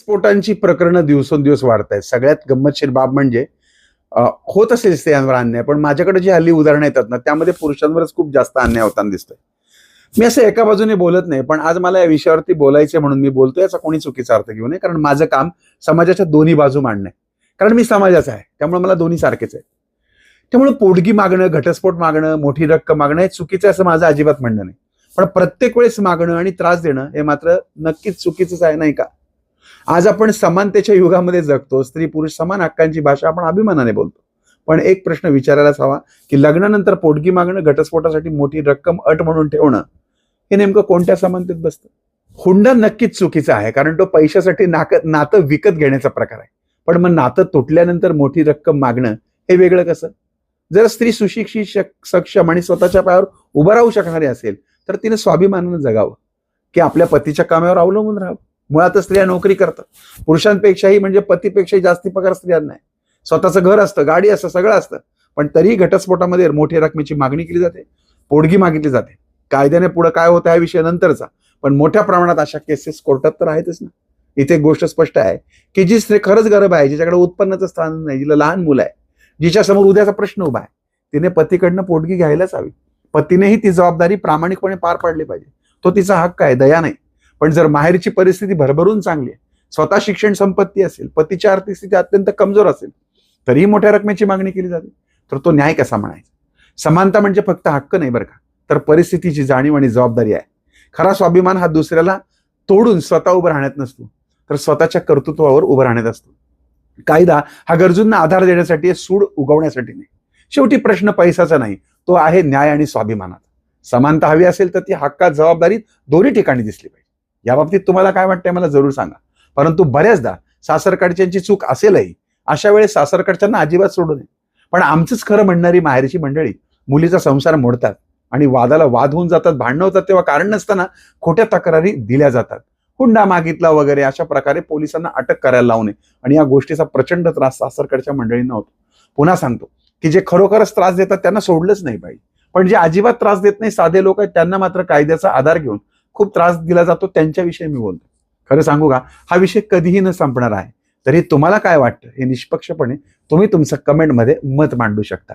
घटस्फोटांची प्रकरणं दिवसेंदिवस वाढत आहेत. सगळ्यात गंमतशीर बाब म्हणजे होत असेल स्त्रियांवर अन्याय, पण माझ्याकडे जी हल्ली उदाहरणं येतात ना, त्यामध्ये पुरुषांवरच खूप जास्त अन्याय होताना दिसतोय. मी असं एका बाजूने बोलत नाही, पण आज मला या विषयावरती बोलायचं म्हणून मी बोलतोय. याचा कोणी चुकीचा अर्थ घेऊ नये, कारण माझं काम समाजाच्या दोन्ही बाजू मांडणं आहे. कारण मी समाजाचा आहे, त्यामुळे मला दोन्ही सारखेच आहे. त्यामुळे पोटगी मागणं, घटस्फोट मागणं, मोठी रक्कम मागणं हे चुकीचं आहे असं माझं अजिबात म्हणणं नाही. पण प्रत्येक वेळेस मागणं आणि त्रास देणं हे मात्र नक्कीच चुकीचंच आहे, नाही का? आज आपण समानतेच्या युगामध्ये जगतो. स्त्री पुरुष समान हक्कांची भाषा आपण अभिमानाने बोलतो. पण एक प्रश्न विचारायलाच हवा की लग्नानंतर पोटगी मागणं, घटस्फोटासाठी मोठी रक्कम अट म्हणून ठेवणं हे नेमकं कोणत्या समानतेत बसतं? हुंडा नक्कीच चुकीचा आहे, कारण तो पैशासाठी नातं विकत घेण्याचा प्रकार आहे. पण मग नातं तुटल्यानंतर मोठी रक्कम मागणं हे वेगळं कसं? जर स्त्री सुशिक्षित, सक्षम आणि स्वतःच्या पायावर उभं राहू शकणारी असेल तर तिने स्वाभिमानानं जगावं, की आपल्या पतीच्या कामावर अवलंबून राहावं. मुळातच स्त्रिया नोकरी करतात. पुरुषांपेक्षाही म्हणजे पतीपेक्षाही जास्ती पगार स्त्रियांना आहे. स्वतःचं घर असतं, गाडी असतं, सगळं असतं. पण तरीही घटस्फोटामध्ये मोठ्या रकमेची मागणी केली जाते, पोटगी मागितली जाते. कायद्याने पुढे काय होतं हा विषय नंतरचा, पण मोठ्या प्रमाणात अशा केसेस कोर्टात तर आहेतच ना. इथे एक गोष्ट स्पष्ट आहे की जी स्त्री खरंच गरीब आहे, जिच्याकडे उत्पन्नाचं स्थान नाही, जिला लहान मुलं आहे, जिच्या समोर उद्याचा प्रश्न उभा आहे, तिने पतीकडनं पोटगी घ्यायलाच हवी. पतीनेही ती जबाबदारी प्रामाणिकपणे पार पाडली पाहिजे. तो तिचा हक्क आहे, दया नाही. पण जर माहेरची परिस्थिती भरभरून चांगली आहे, स्वतः शिक्षण संपत्ती असेल, पतीची आर्थिक स्थिती अत्यंत कमजोर असेल, तरीही मोठ्या रकमेची मागणी केली जाते, तर तो न्याय कसा म्हणायचा? समानता म्हणजे फक्त हक्क नाही बरं का, तर परिस्थितीची जाणीव आणि जबाबदारी आहे. खरा स्वाभिमान हा दुसऱ्याला तोडून स्वतः उभं राहण्यात नसतो, तर स्वतःच्या कर्तृत्वावर उभं राहण्यात असतो. कायदा हा गरजूंना आधार देण्यासाठी, सूड उगवण्यासाठी नाही. शेवटी प्रश्न पैशाचा नाही, तो आहे न्याय आणि स्वाभिमानाचा. समानता हवी असेल तर ती हक्कात, जबाबदारीत दोन्ही ठिकाणी दिसली पाहिजे. या बाबतीत तुम्हाला काय वाटतंय मला जरूर सांगा. परंतु बऱ्याचदा सासरकडच्यांची चूक असेलही, अशा वेळेस सासरकडच्यांना अजिबात सोडू नये. पण आमचंच खरं म्हणणारी माहेरची मंडळी मुलीचा संसार मोडतात आणि वादाला वाद होऊन जातात, भांडणं होतात, तेव्हा कारण नसताना खोट्या तक्रारी दिल्या जातात. हुंडा मागितला वगैरे अशा प्रकारे पोलिसांना अटक करायला लावू नये. आणि या गोष्टीचा प्रचंड त्रास सासरकडच्या मंडळींना होतो. पुन्हा सांगतो की जे खरोखरच त्रास देतात त्यांना सोडलंच नाही पाहिजे, पण जे अजिबात त्रास देत नाही, साधे लोक आहेत, त्यांना मात्र कायद्याचा आधार घेऊन खूप त्रास दिला जातो. त्यांच्याविषयी मी बोलतो. खरं सांगू का, हा विषय कधीही न संपणार आहे. तरी तुम्हाला काय वाटतं हे निष्पक्षपणे तुम्ही तुमचं कमेंटमध्ये मत मांडू शकता.